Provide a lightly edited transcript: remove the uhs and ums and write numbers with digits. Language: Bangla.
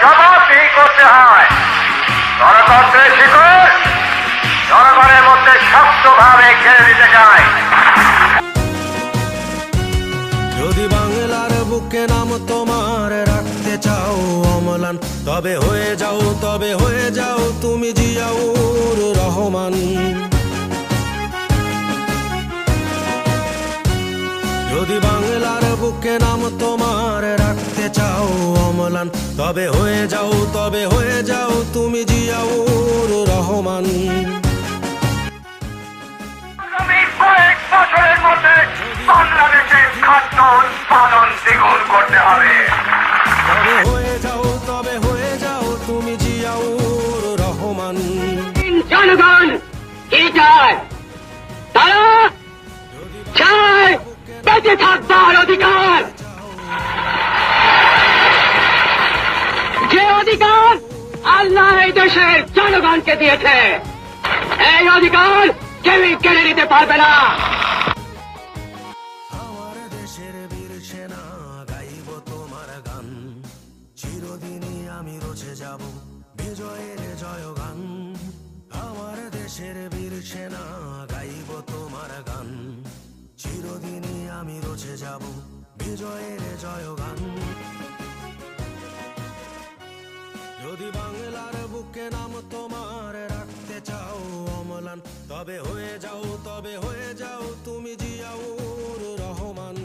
জবাবদিহি করতে হয়। গণতন্ত্রের শিকড় জনগণের মধ্যে শক্তভাবে ঘিরে দিতে চায়। যদি বাংলার বুকে নাম তোমার রাখতে চাও অম্লান, তবে হয়ে যাও তুমি জিয়াউর রহমান। যদি বাংলার বুকে নাম তোমার রাখতে চাও অম্লান, তবে হয়ে যাও তুমি জিয়াউর রহমান। আগামী কয়েক বছরের মধ্যে বাংলাদেশের খাদ্য উৎপাদন দ্বিগুণ করতে হবে। তবে হয়ে যাও তুমি জিয়াউর রহমান। জনগণ কি চায়? তারা চায় বেঁচে থাকবার অধিকার, যে অধিকার আল্লাহ এই দেশের জনগণকে দিয়েছে। এই অধিকার কেউই কেড়ে নিতে পারবে না। আমার দেশের বীর সেনা গাইব তোমার গান, চিরদিনই আমি রচে যাব বিজয়ের জয়গান। আমার দেশের বীর সেনা গাইব তোমার গান, চিরদিনই আমি রচে যাব বিজয়ের জয়গান। যদি বাংলার বুকে নাম তোমার রাখতে চাও অম্লান, তবে হয়ে যাও তুমি জিয়াউর রহমান।